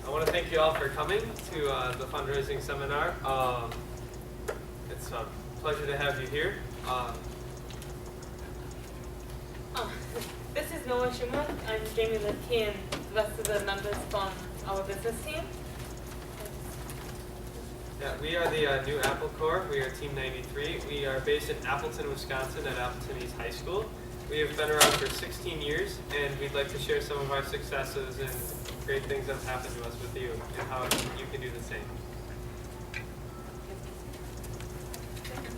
I want to thank you all for coming to the fundraising seminar. It's a pleasure to have you here. This is Noah Schumann. I'm Jamie Lipke and the rest of the members from our business team. Yeah, we are the new Apple Corps. We are Team 93. We are based in Appleton, Wisconsin at Appleton East High School. We have been around for 16 years, and we'd like to share some of our successes and great things that have happened to us with you and how you can do the same.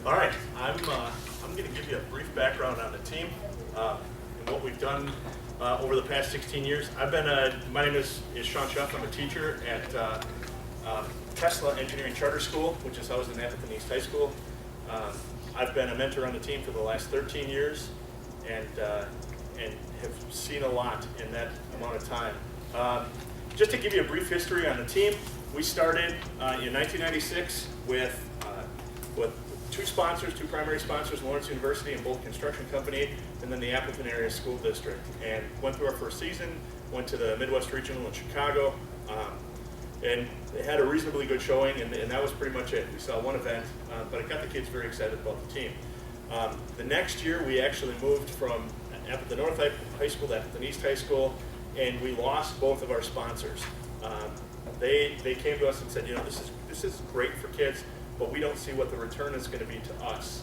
All right, I'm going to give you a brief background on the team and what we've done over the past 16 years. My name is Sean Schuff. I'm a teacher at Tesla Engineering Charter School, which is housed in Appleton East High School. I've been a mentor on the team for the last 13 years and have seen a lot in that amount of time. Just to give you a brief history on the team, we started in 1996 with two primary sponsors, Lawrence University and Bolt Construction Company, and then the Appleton Area School District. And went through our first season, went to the Midwest Regional in Chicago, and they had a reasonably good showing, and that was pretty much it. We saw one event, but it got the kids very excited about the team. The next year, we actually moved from Appleton North High School to Appleton East High School, and we lost both of our sponsors. They came to us and said, this is great for kids, but we don't see what the return is going to be to us.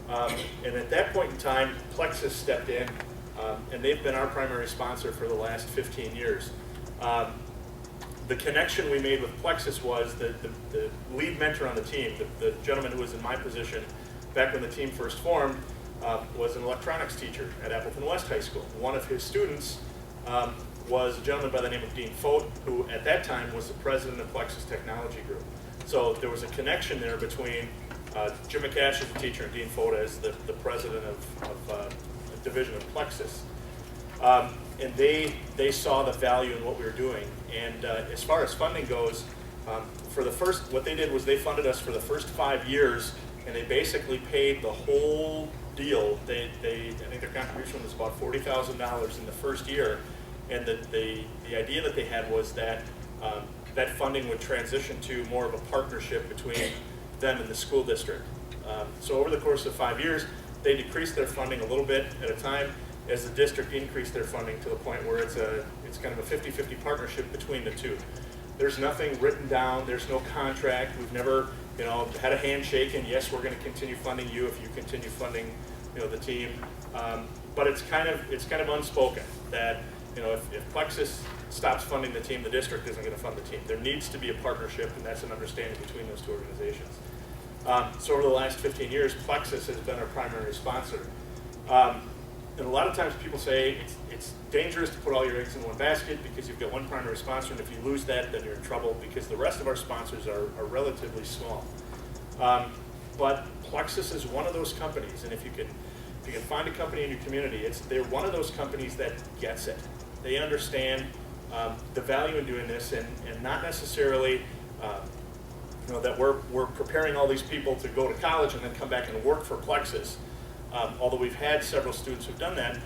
And at that point in time, Plexus stepped in, and they've been our primary sponsor for the last 15 years. The connection we made with Plexus was the lead mentor on the team, the gentleman who was in my position back when the team first formed, was an electronics teacher at Appleton West High School. One of his students was a gentleman by the name of Dean Fote, who at that time was the president of Plexus Technology Group. So there was a connection there between Jim McCash as a teacher and Dean Fote as the president of a division of Plexus. And they saw the value in what we were doing. And as far as funding goes, what they did was they funded us for the first 5 years, and they basically paid the whole deal. I think their contribution was about $40,000 in the first year. And the idea that they had was that that funding would transition to more of a partnership between them and the school district. So over the course of 5 years, they decreased their funding a little bit at a time as the district increased their funding to the point where it's kind of a 50-50 partnership between the two. There's nothing written down, there's no contract, we've never had a handshake and yes, we're going to continue funding you if you continue funding the team. But it's kind of unspoken that if Plexus stops funding the team, the district isn't going to fund the team. There needs to be a partnership, and that's an understanding between those two organizations. So over the last 15 years, Plexus has been our primary sponsor. And a lot of times people say it's dangerous to put all your eggs in one basket because you've got one primary sponsor, and if you lose that, then you're in trouble because the rest of our sponsors are relatively small. But Plexus is one of those companies, and if you can find a company in your community, they're one of those companies that gets it. They understand the value in doing this, and not necessarily that we're preparing all these people to go to college and then come back and work for Plexus. Although we've had several students who've done that,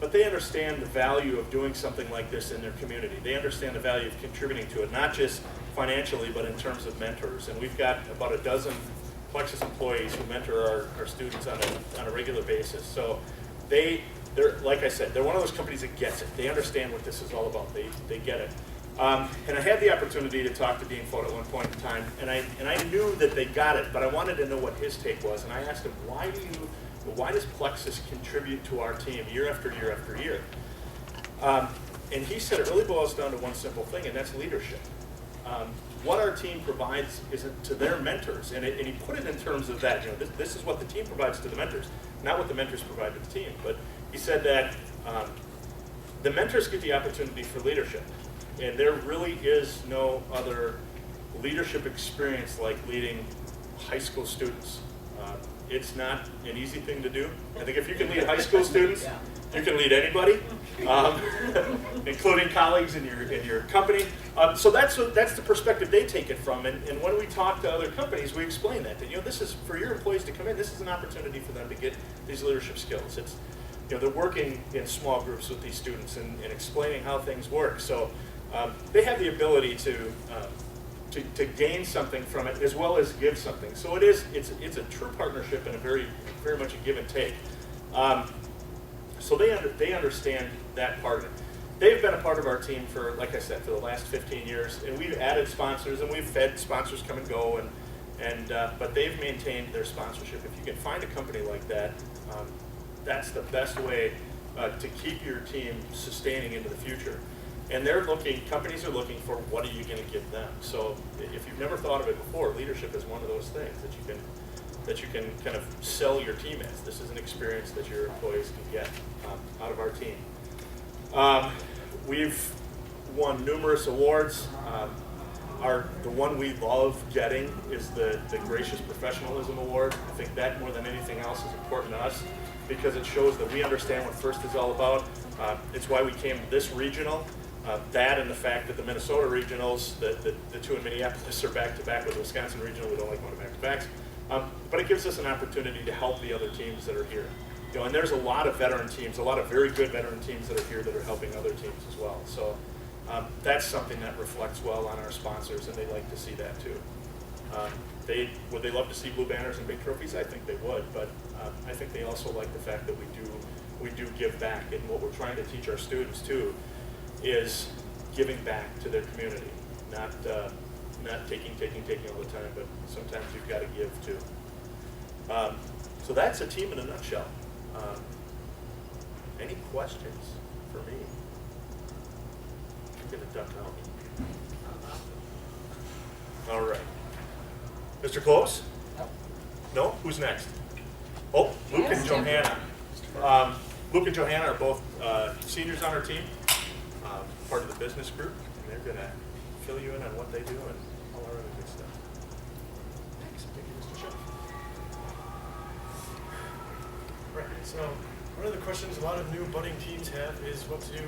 but they understand the value of doing something like this in their community. They understand the value of contributing to it, not just financially, but in terms of mentors. And we've got about a dozen Plexus employees who mentor our students on a regular basis. So they're like I said, they're one of those companies that gets it. They understand what this is all about. They get it. And I had the opportunity to talk to Dean Fote at one point in time, and I knew that they got it, but I wanted to know what his take was. And I asked him, why does Plexus contribute to our team year after year after year? And he said it really boils down to one simple thing, and that's leadership. What our team provides is to their mentors, and he put it in terms of that. This is what the team provides to the mentors, not what the mentors provide to the team. But he said that the mentors get the opportunity for leadership, and there really is no other leadership experience like leading high school students. It's not an easy thing to do. I think if you can lead high school students, you can lead anybody, including colleagues in your company. So that's the perspective they take it from. And when we talk to other companies, we explain that this is for your employees to come in. This is an opportunity for them to get these leadership skills. It's they're working in small groups with these students and explaining how things work. So they have the ability to gain something from it as well as give something. So it's a true partnership and a very much a give and take. So they understand that part of it. They've been a part of our team for, like I said, for the last 15 years, and we've added sponsors and we've fed sponsors come and go, but they've maintained their sponsorship. If you can find a company like that, that's the best way to keep your team sustaining into the future. And companies are looking for what are you going to give them. So if you've never thought of it before, leadership is one of those things that you can kind of sell your team as. This is an experience that your employees can get out of our team. We've won numerous awards. The one we love getting is the Gracious Professionalism Award. I think that more than anything else is important to us because it shows that we understand what FIRST is all about. It's why we came to this regional. That and the fact that the Minnesota regionals, the two in Minneapolis are back-to-back with the Wisconsin regional. We don't like going back-to-backs. But it gives us an opportunity to help the other teams that are here. And there's a lot of veteran teams, a lot of very good veteran teams that are here that are helping other teams as well. So that's something that reflects well on our sponsors, and they like to see that too. Would they love to see blue banners and big trophies? I think they would, but I think they also like the fact that we do give back. And what we're trying to teach our students too is giving back to their community, not taking all the time, but sometimes you've got to give too. So that's a team in a nutshell. Any questions for me? I'm going to duck out. All right. Mr. Close? No? Who's next? Oh, Luke and Johanna. Luke and Johanna are both seniors on our team, part of the business group, and they're going to fill you in on what they do and all our other good stuff. Thanks. Thank you, Mr. Schiff. Right, so one of the questions a lot of new budding teams have is what to do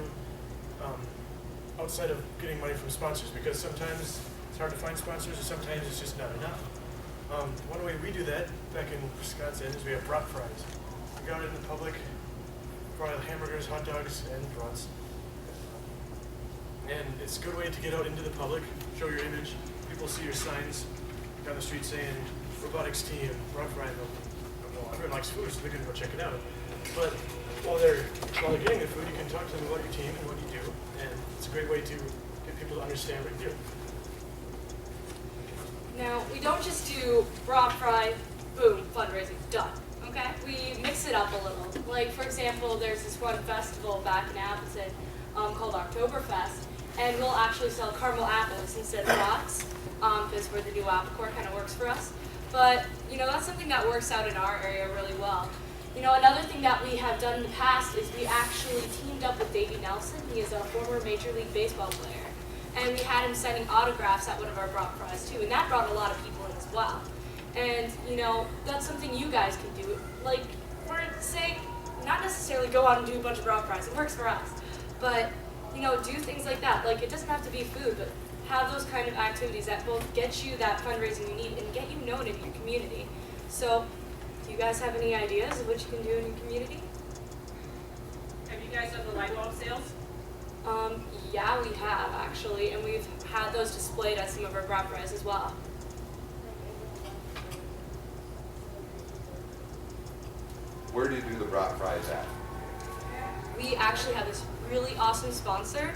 outside of getting money from sponsors, because sometimes it's hard to find sponsors or sometimes it's just not enough. One way we do that back in Wisconsin is we have brat fries. We go out in the public, fry hamburgers, hot dogs, and brats. And it's a good way to get out into the public, show your image. People see your signs down the street saying Robotics team, brat fry. Everyone likes food, so they're going to go check it out. But while they're getting the food, you can talk to them about your team and what you do, and it's a great way to get people to understand what you do. Now, we don't just do brat fry, boom, fundraising, done. Okay? We mix it up a little. Like, for example, there's this one festival back in Appleton called Oktoberfest, and we'll actually sell caramel apples instead of rocks, because where the new apple core kind of works for us. But, that's something that works out in our area really well. Another thing that we have done in the past is we actually teamed up with Davey Nelson. He is a former Major League Baseball player. And we had him signing autographs at one of our brat fries too, and that brought a lot of people in as well. And, that's something you guys can do. Like, we're saying, not necessarily go out and do a bunch of brat fries. It works for us. But, do things like that. Like, it doesn't have to be food, but have those kind of activities that both get you that fundraising you need and get you known in your community. So, do you guys have any ideas of what you can do in your community? Have you guys done the light bulb sales? Yeah, we have actually, and we've had those displayed at some of our brat fries as well. Where do you do the brat fries at? We actually have this really awesome sponsor,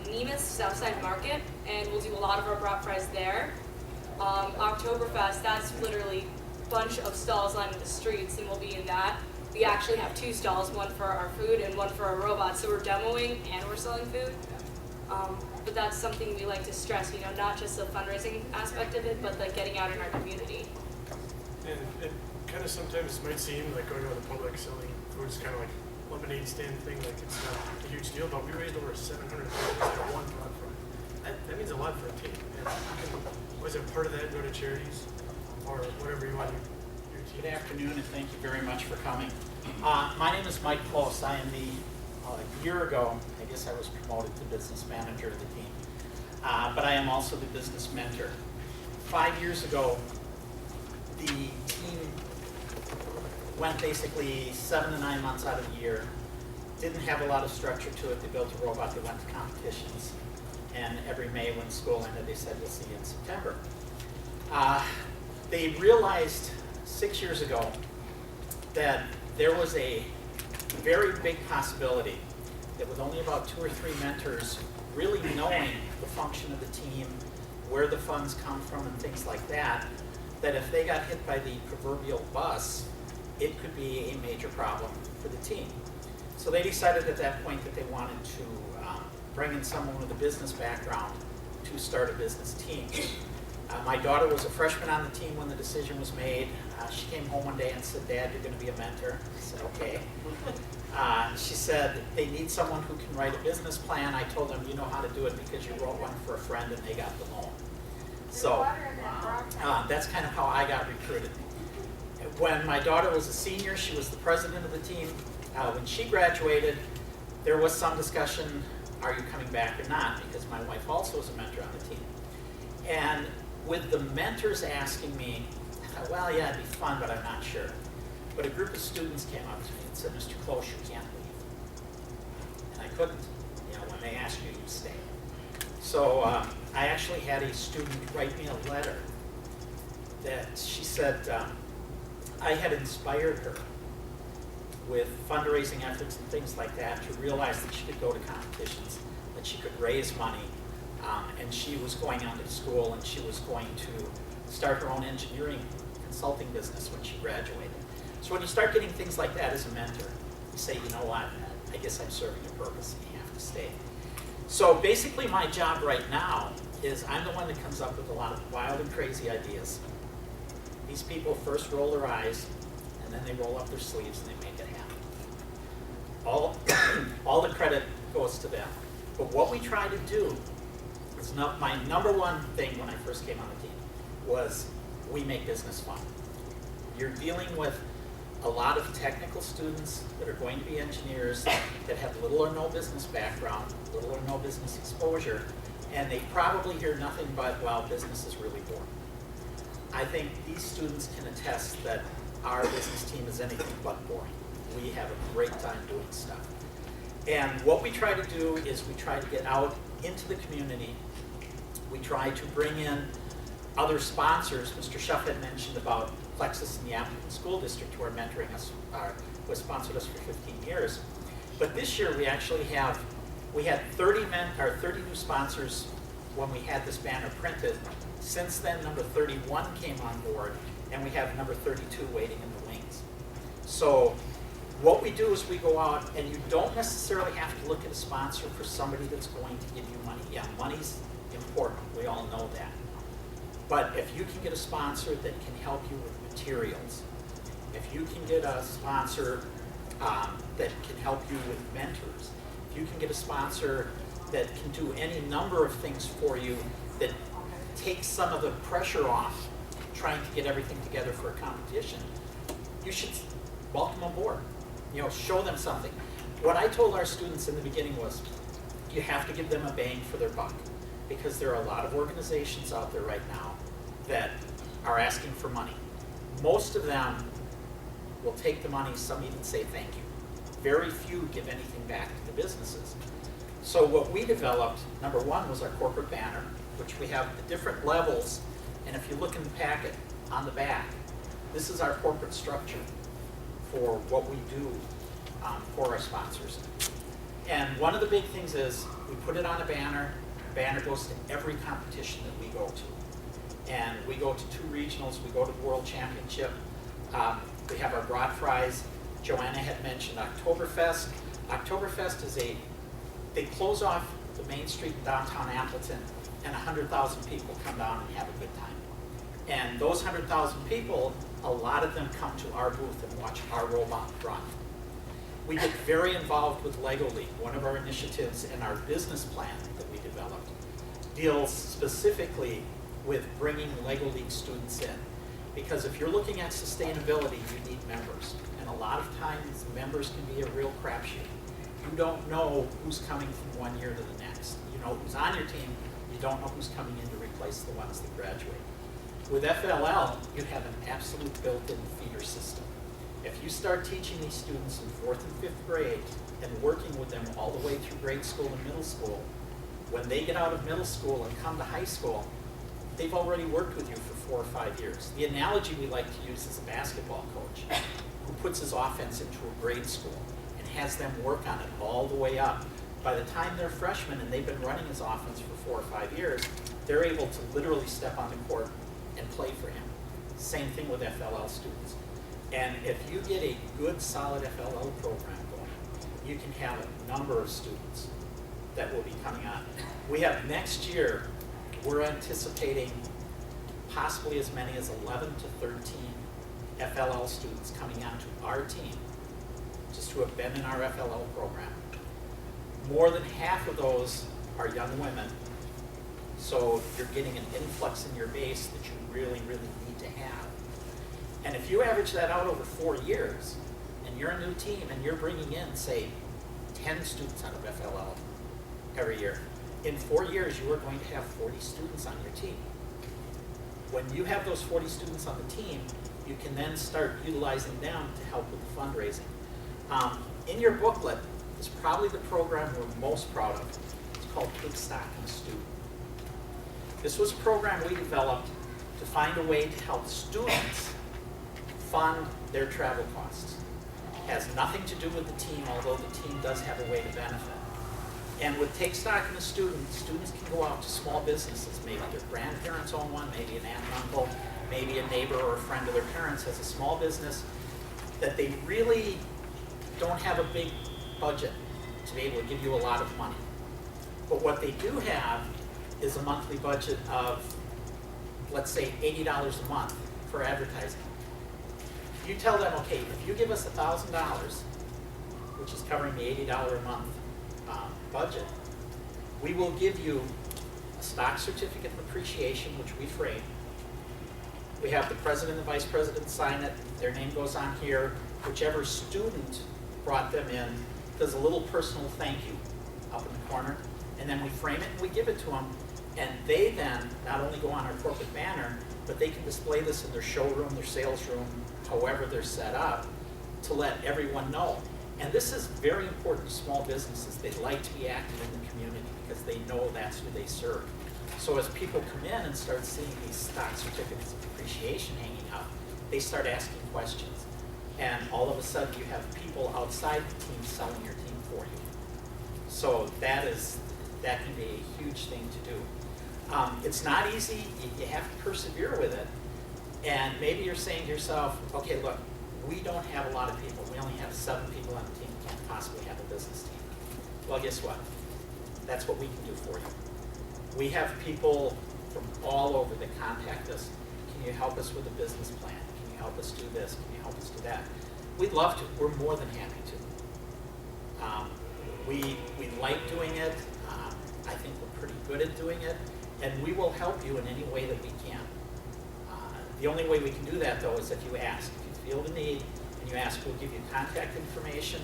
Nemus Southside Market, and we'll do a lot of our brat fries there. Oktoberfest, that's literally a bunch of stalls lining the streets, and we'll be in that. We actually have 2 stalls, one for our food and one for our robots, so we're demoing and we're selling food. But that's something we like to stress, not just the fundraising aspect of it, but like getting out in our community. And it kind of sometimes might seem like going out in the public selling food is kind of like lemonade stand thing, like it's not a huge deal, but we raised over $700 at one brat fry. That means a lot for a team. And you can always have part of that go to charities or whatever you want to do. Good afternoon, and thank you very much for coming. My name is Mike Close. I am a year ago, I guess I was promoted to business manager of the team, but I am also the business mentor. 5 years ago, the team went basically 7 to 9 months out of the year, didn't have a lot of structure to it. They built a robot, they went to competitions. and every May when school ended, they said, we'll see you in September. They realized 6 years ago that there was a very big possibility that with only about 2 or 3 mentors really knowing the function of the team, where the funds come from and things like that, that if they got hit by the proverbial bus, it could be a major problem for the team. So they decided at that point that they wanted to bring in someone with a business background to start a business team. My daughter was a freshman on the team when the decision was made. She came home one day and said, Dad, you're going to be a mentor. I said, okay. She said, they need someone who can write a business plan. I told them, you know how to do it because you wrote one for a friend and they got the loan. So that's kind of how I got recruited. When my daughter was a senior, she was the president of the team. When she graduated, there was some discussion, are you coming back or not? Because my wife also was a mentor on the team. And with the mentors asking me, I thought, well, yeah, it'd be fun, but I'm not sure. But a group of students came up to me and said, Mr. Close, you can't leave. And I couldn't. You know, when they ask you, you stay. So I actually had a student write me a letter that she said I had inspired her with fundraising efforts and things like that to realize that she could go to competitions, that she could raise money, and she was going on to school and she was going to start her own engineering consulting business when she graduated. So when you start getting things like that as a mentor, you say, you know what, I guess I'm serving a purpose and you have to stay. So basically my job right now is I'm the one that comes up with a lot of wild and crazy ideas. These people first roll their eyes and then they roll up their sleeves and they make it happen. All the credit goes to them. But what we try to do is my number one thing when I first came on the team was we make business fun. You're dealing with a lot of technical students that are going to be engineers that have little or no business background, little or no business exposure, and they probably hear nothing but, well, business is really boring. I think these students can attest that our business team is anything but boring. We have a great time doing stuff. And what we try to do is we try to get out into the community. We try to bring in other sponsors. Mr. Schuff had mentioned about Plexus and the Appleton School District who are mentoring us, who have sponsored us for 15 years. But this year we actually we had 30 new sponsors when we had this banner printed. Since then, number 31 came on board, and we have number 32 waiting in the wings. So what we do is we go out, and you don't necessarily have to look at a sponsor for somebody that's going to give you money. Yeah, money's important. We all know that. But if you can get a sponsor that can help you with materials, if you can get a sponsor that can help you with mentors, if you can get a sponsor that can do any number of things for you that takes some of the pressure off trying to get everything together for a competition, you should welcome them aboard. You know, show them something. What I told our students in the beginning was, you have to give them a bang for their buck, because there are a lot of organizations out there right now that are asking for money. Most of them will take the money, some even say thank you. Very few give anything back to the businesses. So what we developed, number one, was our corporate banner, which we have the different levels, and if you look in the packet on the back, this is our corporate structure for what we do for our sponsors. And one of the big things is we put it on a banner. The banner goes to every competition that we go to. And we go to 2 regionals. We go to the World Championship. We have our brat fries. Joanna had mentioned Oktoberfest. Oktoberfest is they close off the main street in downtown Appleton, and 100,000 people come down and have a good time. And those 100,000 people, a lot of them come to our booth and watch our robot run. We get very involved with Lego League. One of our initiatives in our business plan that we developed deals specifically with bringing Lego League students in. Because if you're looking at sustainability, you need members. And a lot of times, members can be a real crapshoot. You don't know who's coming from one year to the next. You know who's on your team, you don't know who's coming in to replace the ones that graduate. With FLL, you have an absolute built-in feeder system. If you start teaching these students in 4th and 5th grade and working with them all the way through grade school and middle school, when they get out of middle school and come to high school, they've already worked with you for 4 or 5 years. The analogy we like to use is a basketball coach who puts his offense into a grade school and has them work on it all the way up. By the time they're freshmen and they've been running his offense for 4 or 5 years, they're able to literally step on the court and play for him. Same thing with FLL students. And if you get a good, solid FLL program going, you can have a number of students that will be coming on. We have next year, we're anticipating possibly as many as 11 to 13 FLL students coming onto our team, just who have been in our FLL program. More than half of those are young women, so you're getting an influx in your base that you really, really need to have. And if you average that out over 4 years, and you're a new team and you're bringing in, say, 10 students out of FLL every year, in 4 years you are going to have 40 students on your team. When you have those 40 students on the team, you can then start utilizing them to help with the fundraising. In your booklet is probably the program we're most proud of. It's called Take Stock in a Student. This was a program we developed to find a way to help students fund their travel costs. It has nothing to do with the team, although the team does have a way to benefit. And with Take Stock in a Student, students can go out to small businesses. Maybe their grandparents own one, maybe an aunt and uncle, maybe a neighbor or a friend of their parents has a small business that they really don't have a big budget to be able to give you a lot of money. But what they do have is a monthly budget of, let's say, $80 a month for advertising. You tell them, okay, if you give us $1,000, which is covering the $80 a month budget, we will give you a stock certificate of appreciation, which we frame. We have the president and vice president sign it. Their name goes on here. Whichever student brought them in does a little personal thank you up in the corner, and then we frame it and we give it to them. And they then not only go on our corporate banner, but they can display this in their showroom, their sales room, however they're set up, to let everyone know. And this is very important to small businesses. They like to be active in the community because they know that's who they serve. So as people come in and start seeing these stock certificates of appreciation hanging up, they start asking questions. And all of a sudden you have people outside the team selling your team for you. So that can be a huge thing to do. It's not easy. You have to persevere with it. And maybe you're saying to yourself, okay, look, we don't have a lot of people. We only have 7 people on the team. We can't possibly have a business team. Well, guess what? That's what we can do for you. We have people from all over that contact us. Can you help us with a business plan? Can you help us do this? Can you help us do that? We'd love to. We're more than happy to. We like doing it. I think we're pretty good at doing it. And we will help you in any way that we can. The only way we can do that, though, is if you ask. If you feel the need and you ask, we'll give you contact information.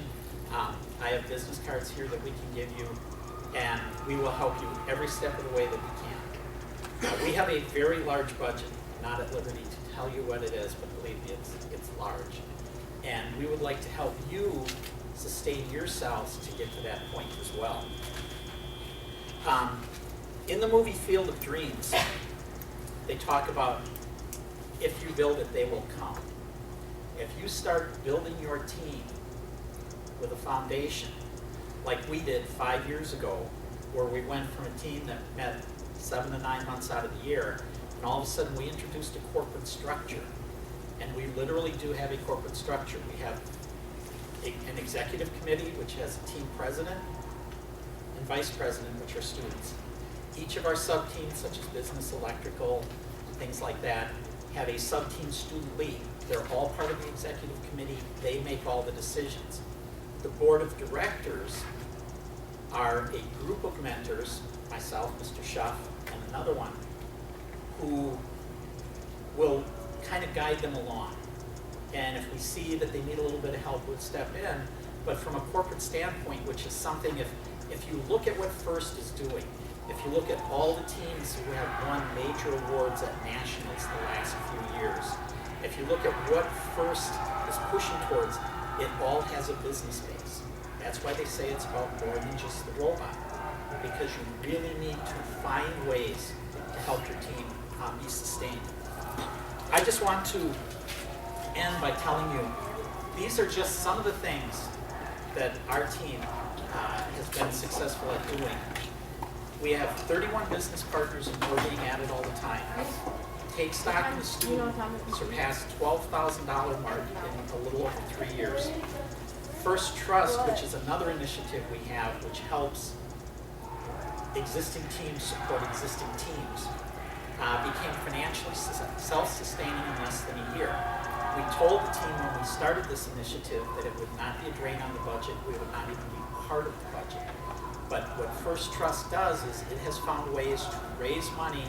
I have business cards here that we can give you, and we will help you every step of the way that we can. We have a very large budget. I'm not at liberty to tell you what it is, but believe me, it's large. And we would like to help you sustain yourselves to get to that point as well. In the movie Field of Dreams, they talk about if you build it, they will come. If you start building your team with a foundation, like we did 5 years ago, where we went from a team that met 7 to 9 months out of the year, and all of a sudden we introduced a corporate structure. And we literally do have a corporate structure. We have an executive committee, which has a team president and vice president, which are students. Each of our sub-teams, such as business, electrical, things like that, have a sub-team student lead. They're all part of the executive committee. They make all the decisions. The board of directors are a group of mentors, myself, Mr. Schuff, and another one, who will kind of guide them along. And if we see that they need a little bit of help, we'll step in. But from a corporate standpoint, which is something, if you look at what FIRST is doing, if you look at all the teams who have won major awards at nationals the last few years, if you look at what FIRST is pushing towards, it all has a business base. That's why they say it's about more than just the robot. because you really need to find ways to help your team be sustained. I just want to end by telling you, these are just some of the things that our team has been successful at doing. We have 31 business partners and more being added all the time. Take Stock in the Student surpassed $12,000 mark in a little over 3 years. First Trust, which is another initiative we have, which helps existing teams support existing teams, became financially self-sustaining in less than a year. We told the team when we started this initiative that it would not be a drain on the budget, we would not even be part of the budget. But what First Trust does is it has found ways to raise money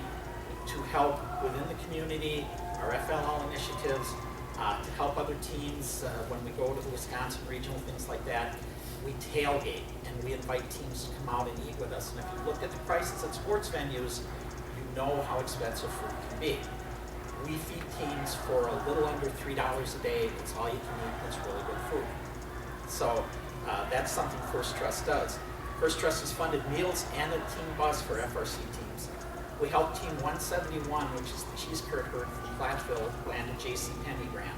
to help within the community, our FLL initiatives, to help other teams when we go to the Wisconsin regional, things like that. We tailgate and we invite teams to come out and eat with us. And if you look at the prices at sports venues, you know how expensive food can be. We feed teams for a little under $3 a day. It's all you can eat. It's really good food. So that's something First Trust does. First Trust has funded meals and a team bus for FRC teams. We helped Team 171, which is the cheese curd herd from Platteville, land a JCPenney grant.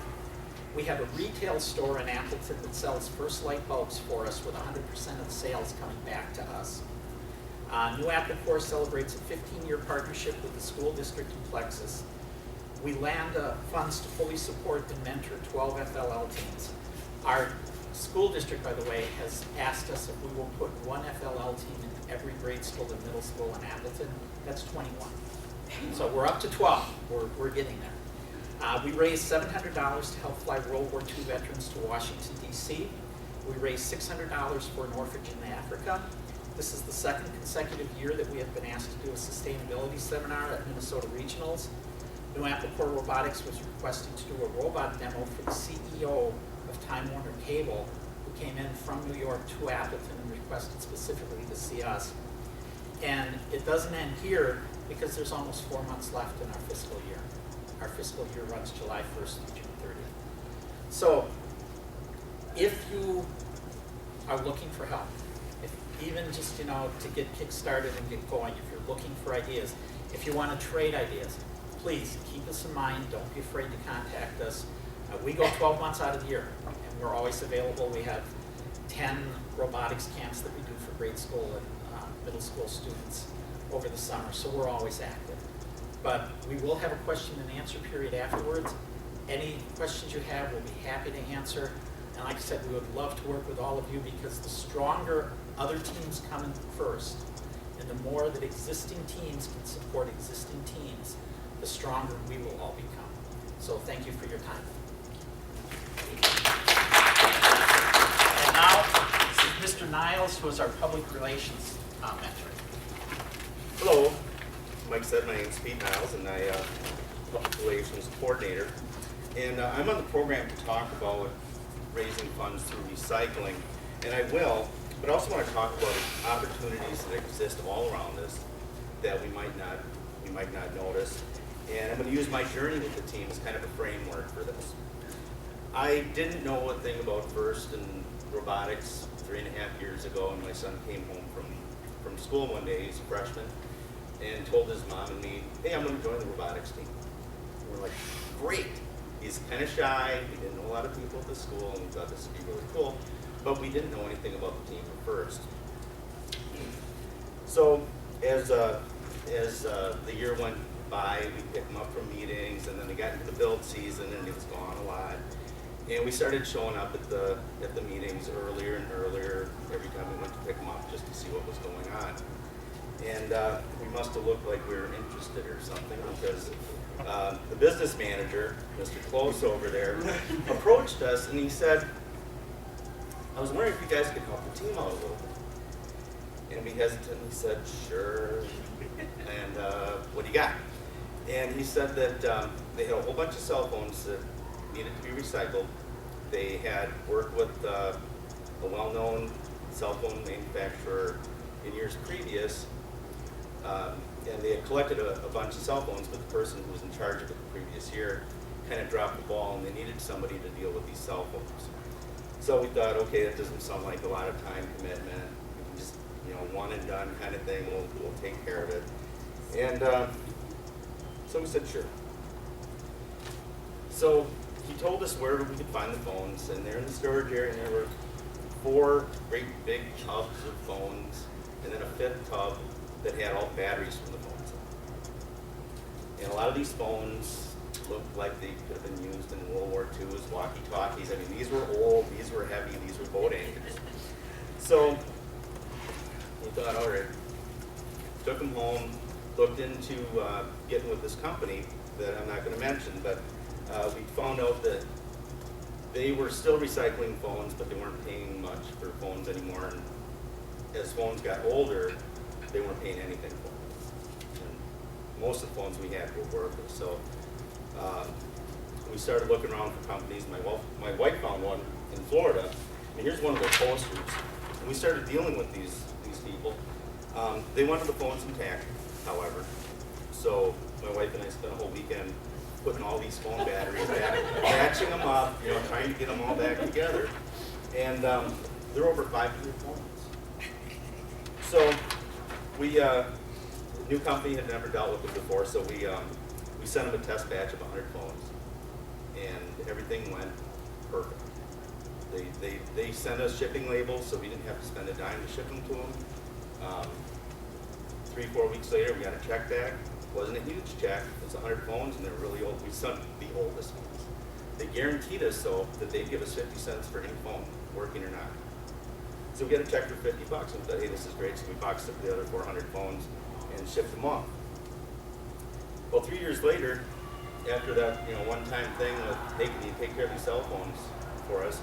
We have a retail store in Appleton that sells First Light bulbs for us with 100% of the sales coming back to us. New Apple Corps celebrates a 15-year partnership with the school district in Plexus. We land funds to fully support and mentor 12 FLL teams. Our school district, by the way, has asked us if we will put one FLL team in every grade school and middle school in Appleton. That's 21. So we're up to 12. We're getting there. We raised $700 to help fly World War II veterans to Washington, D.C. We raised $600 for an orphanage in Africa. This is the second consecutive year that we have been asked to do a sustainability seminar at Minnesota Regionals. New Apple Corps Robotics was requested to do a robot demo for the CEO of Time Warner Cable, who came in from New York to Appleton and requested specifically to see us. And it doesn't end here because there's almost 4 months left in our fiscal year. Our fiscal year runs July 1st through June 30th. So if you are looking for help, if even just, to get kick-started and get going, if you're looking for ideas, if you want to trade ideas, please keep us in mind. Don't be afraid to contact us. We go 12 months out of the year, and we're always available. We have 10 robotics camps that we do for grade school and middle school students over the summer, so we're always active. But we will have a question and answer period afterwards. Any questions you have, we'll be happy to answer. And like I said, we would love to work with all of you because the stronger other teams come in first, and the more that existing teams can support existing teams, the stronger we will all become. So thank you for your time. And now, this is Mr. Niles, who is our public relations mentor. Hello, Mike said my name's Pete Niles, and I'm public relations coordinator. And I'm on the program to talk about raising funds through recycling, and I will, but I also want to talk about opportunities that exist all around us that we might not notice. And I'm going to use my journey with the team as kind of a framework for this. I didn't know a thing about FIRST and robotics 3.5 years ago, and my son came home from school one day, he's a freshman, and told his mom and me, hey, I'm going to join the robotics team. And we're like, great. He's kind of shy, we didn't know a lot of people at the school, and we thought this would be really cool, but we didn't know anything about the team at FIRST. So as the year went by, we picked him up from meetings, and then they got into the build season, and he was gone a lot. And we started showing up at the meetings earlier and earlier every time we went to pick him up just to see what was going on. And we must have looked like we were interested or something because the business manager, Mr. Close over there, approached us and he said, I was wondering if you guys could help the team out a little bit. And we hesitantly said, sure. And what do you got? And he said that they had a whole bunch of cell phones that needed to be recycled. They had worked with a well-known cell phone manufacturer in years previous, and they had collected a bunch of cell phones, but the person who was in charge of it the previous year kind of dropped the ball, and they needed somebody to deal with these cell phones. So we thought, okay, that doesn't sound like a lot of time commitment. We can just, one and done kind of thing. We'll take care of it. And so we said, sure. So he told us where we could find the phones, and they're in the storage area, and there were 4 great big tubs of phones, and then a 5th tub that had all batteries from the phones. And a lot of these phones looked like they could have been used in World War II as walkie-talkies. I mean, these were old, these were heavy, these were boat anchors. So we thought, all right, took them home, looked into getting with this company that I'm not going to mention, but we found out that they were still recycling phones, but they weren't paying much for phones anymore. And as phones got older, they weren't paying anything for them. And most of the phones we had were worthless. So we started looking around for companies. My wife found one in Florida, and here's one of their posters. And we started dealing with these people. They wanted the phones intact, however. So my wife and I spent a whole weekend putting all these phone batteries back, patching them up, trying to get them all back together. And there were over 500 phones. So we, new company had never dealt with them before, so we sent them a test batch of 100 phones, and everything went perfect. They sent us shipping labels, so we didn't have to spend a dime to ship them to them. 3-4 weeks later, we got a check back. Wasn't a huge check. It's 100 phones, and they're really old. We sent the oldest ones. They guaranteed us, though, that they'd give us 50 cents for any phone, working or not. So we got a check for $50, and we thought, hey, this is great. So we boxed up the other 400 phones and shipped them off. Well, 3 years later, after that, one-time thing with, hey, can you take care of these cell phones for us?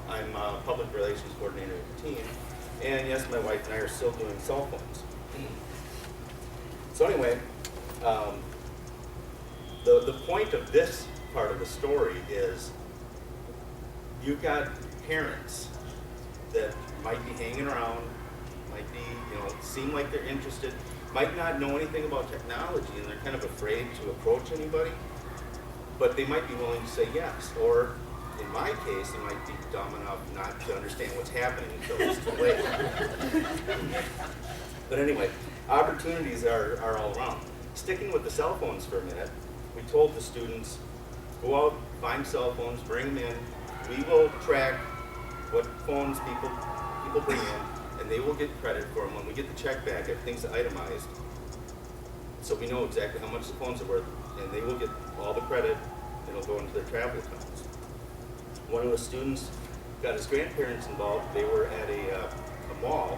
I'm a public relations coordinator with the team, and yes, my wife and I are still doing cell phones. So anyway, the point of this part of the story is you've got parents that might be hanging around, might be, seem like they're interested, might not know anything about technology, and they're kind of afraid to approach anybody, but they might be willing to say yes. Or in my case, they might be dumb enough not to understand what's happening until it's too late. But anyway, opportunities are all around. Sticking with the cell phones for a minute, we told the students, go out, find cell phones, bring them in. We will track what phones people bring in, and they will get credit for them. When we get the check back, everything's itemized, so we know exactly how much the phones are worth, and they will get all the credit, and it'll go into their travel accounts. One of the students got his grandparents involved. They were at a mall,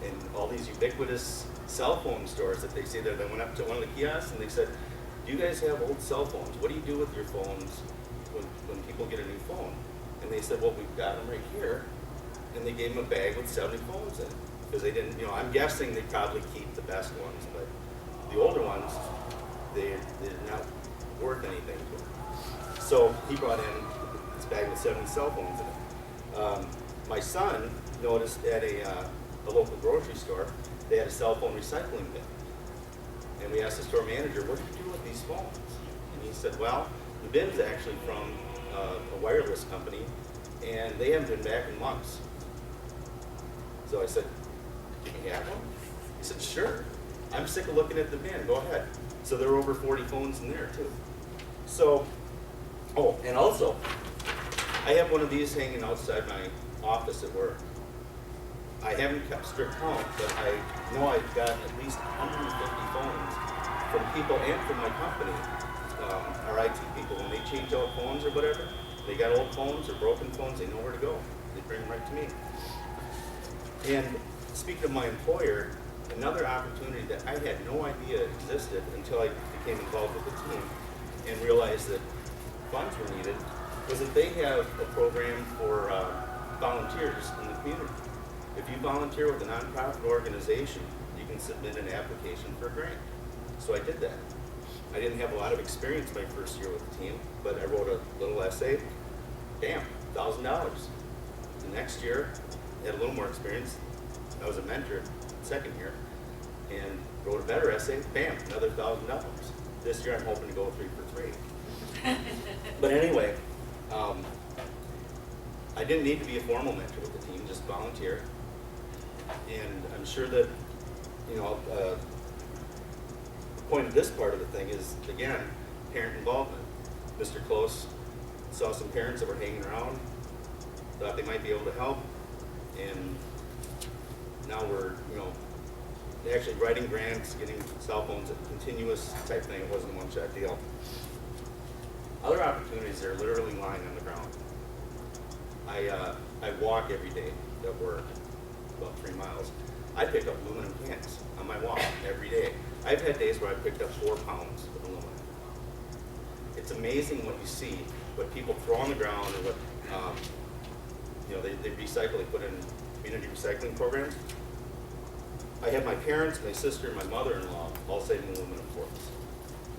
and all these ubiquitous cell phone stores that they see there. They went up to one of the kiosks and they said, do you guys have old cell phones? What do you do with your phones when people get a new phone? And they said, well, we've got them right here. And they gave them a bag with 70 phones in it. Because they didn't, I'm guessing they probably keep the best ones, but the older ones, they're not worth anything to them. So he brought in this bag with 70 cell phones in it. My son noticed at a local grocery store, they had a cell phone recycling bin. And we asked the store manager, what do you do with these phones? And he said, well, the bin's actually from a wireless company, and they haven't been back in months. So I said, can you have one? He said, sure. I'm sick of looking at the bin. Go ahead. So there were over 40 phones in there, too. So, oh, and also, I have one of these hanging outside my office at work. I haven't kept strict count, but I know I've got at least 150 phones from people and from my company, our IT people. When they change out phones or whatever, they got old phones or broken phones, they know where to go. They bring them right to me. And speaking of my employer, another opportunity that I had no idea existed until I became involved with the team and realized that funds were needed was that they have a program for volunteers in the community. If you volunteer with a nonprofit organization, you can submit an application for a grant. So I did that. I didn't have a lot of experience my first year with the team, but I wrote a little essay, bam, $1,000. The next year, I had a little more experience. I was a mentor second year, and wrote a better essay, bam, another $1,000. This year I'm hoping to go 3 for 3. But anyway, I didn't need to be a formal mentor with the team, just volunteer. And I'm sure that, you know, the point of this part of the thing is, again, parent involvement. Mr. Close saw some parents that were hanging around, thought they might be able to help, and now we're, you know, actually writing grants, getting cell phones, a continuous type thing. It wasn't a one-shot deal. Other opportunities are literally lying on the ground. I walk every day at work, about 3 miles. I pick up aluminum cans on my walk every day. I've had days where I picked up 4 pounds of aluminum. It's amazing what you see, what people throw on the ground, or what, you know, they recycle, they put in community recycling programs. I have my parents, my sister, and my mother-in-law all saving aluminum for us.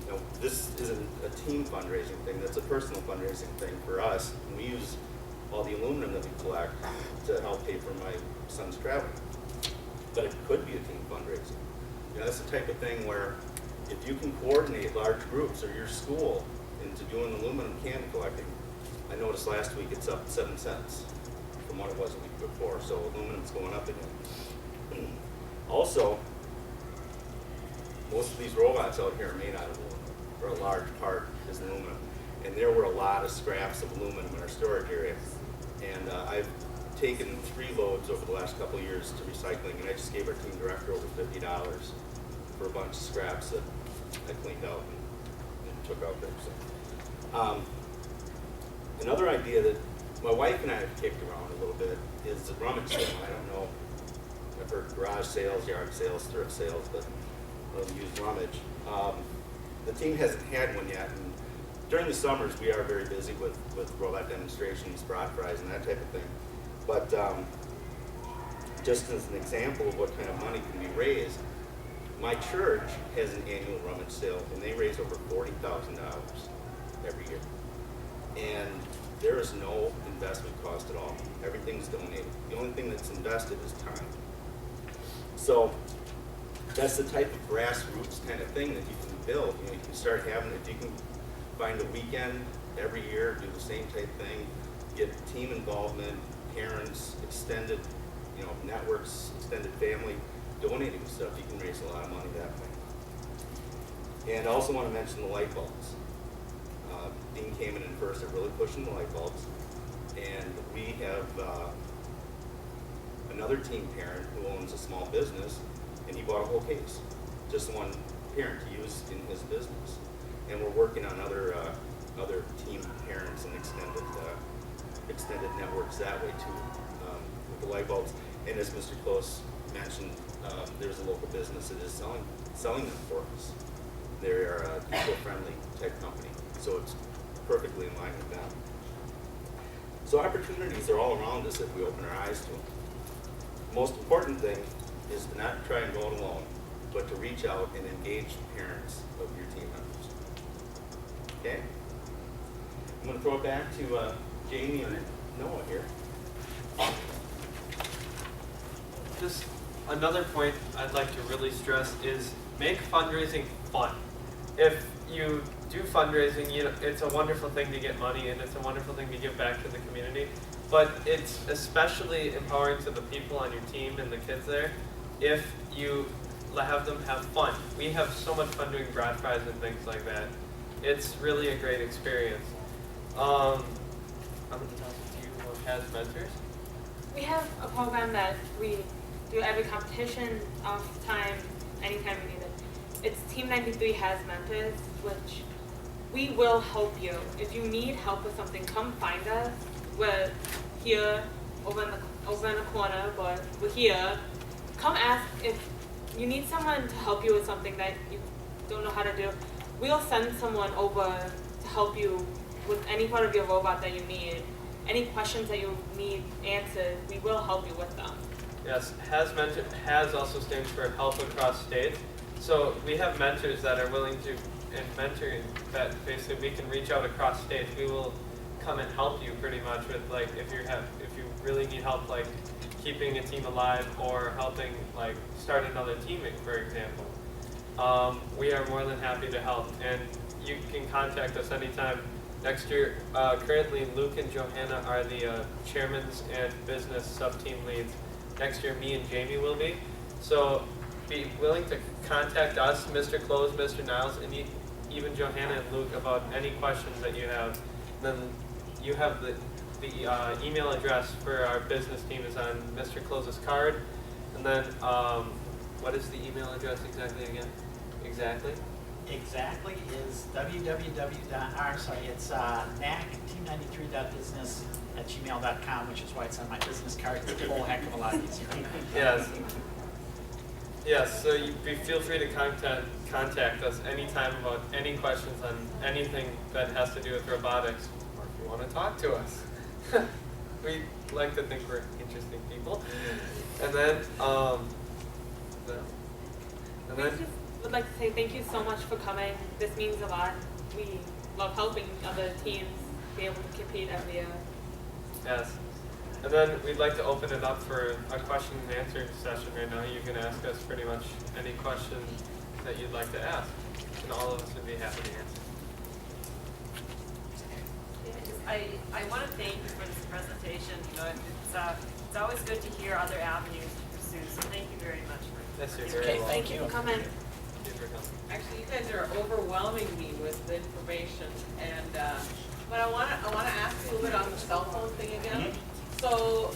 You know, this isn't a team fundraising thing, that's a personal fundraising thing for us. And we use all the aluminum that we collect to help pay for my son's travel. But it could be a team fundraising. You know, that's the type of thing where if you can coordinate large groups or your school into doing aluminum can collecting, I noticed last week it's up 7 cents from what it was a week before, so aluminum's going up again. Also, most of these robots out here are made out of aluminum, or a large part is aluminum. And there were a lot of scraps of aluminum in our storage area. And I've taken 3 loads over the last couple of years to recycling, and I just gave our team director over $50 for a bunch of scraps that I cleaned out and took out there. So, another idea that my wife and I have kicked around a little bit is the rummage sale. I don't know, I've heard garage sales, yard sales, thrift sales, but I'll use rummage. The team hasn't had one yet, and during the summers we are very busy with robot demonstrations, brat fries, and that type of thing. But just as an example of what kind of money can be raised, my church has an annual rummage sale, and they raise over $40,000 every year. And there is no investment cost at all. Everything's donated. The only thing that's invested is time. So that's the type of grassroots kind of thing that you can build. You know, you can start having it. You can find a weekend every year, do the same type thing, get team involvement, parents, extended, you know, networks, extended family, donating stuff. You can raise a lot of money that way. And I also want to mention the light bulbs. Dean came in first at really pushing the light bulbs, and we have another team parent who owns a small business, and he bought a whole case, just one parent to use in his business. And we're working on other team parents and extended networks that way too, with the light bulbs. And as Mr. Close mentioned, there's a local business that is selling them for us. They're a eco-friendly type company, so it's perfectly in line with them. So opportunities are all around us if we open our eyes to them. The most important thing is to not try and go it alone, but to reach out and engage parents of your team members. Okay? I'm going to throw it back to Jamie and Noah here. Just another point I'd like to really stress is make fundraising fun. If you do fundraising, you know, it's a wonderful thing to get money and it's a wonderful thing to give back to the community, but it's especially empowering to the people on your team and the kids there if you have them have fun. We have so much fun doing brat fries and things like that. It's really a great experience. I'm going to talk to you as mentors. We have a program that we do every competition, off time, anytime we need it. It's Team 93 has mentors, which we will help you. If you need help with something, come find us. We're here, over in the corner, but we're here. Come ask if you need someone to help you with something that you don't know how to do. We'll send someone over to help you with any part of your robot that you need. Any questions that you need answered, we will help you with them. Yes, HAS also stands for Help Across States. So we have mentors that are willing to, and mentoring that basically we can reach out across states. We will come and help you pretty much with, like, if you really need help, like keeping a team alive or helping like start another team, for example. We are more than happy to help, and you can contact us anytime. Next year, currently Luke and Johanna are the chairmans and business sub-team leads, Next year, me and Jamie will be. So be willing to contact us, Mr. Close, Mr. Niles, and even Johanna and Luke about any questions that you have. And then you have the email address for our business team is on Mr. Close's card. And then what is the email address exactly again? Exactly? Exactly is it's nacteam93.business@gmail.com, which is why it's on my business card. It's a whole heck of a lot easier. Yes. Yes, so feel free to contact us anytime about any questions on anything that has to do with robotics, or if you want to talk to us. We like to think we're interesting people. And then, We just would like to say thank you so much for coming. This means a lot. We love helping other teams be able to compete every year. yes. And then we'd like to open it up for a question and answer session right now. You can ask us pretty much any question that you'd like to ask, and all of us would be happy to answer. I want to thank you for this presentation. You know, it's always good to hear other avenues to pursue. So thank you very much for Yes, you're giving very us- welcome. Thank you. For coming. Thank you for coming. Actually, you guys are overwhelming me with the information, and but I want to ask you a little bit on the cell phone thing again. So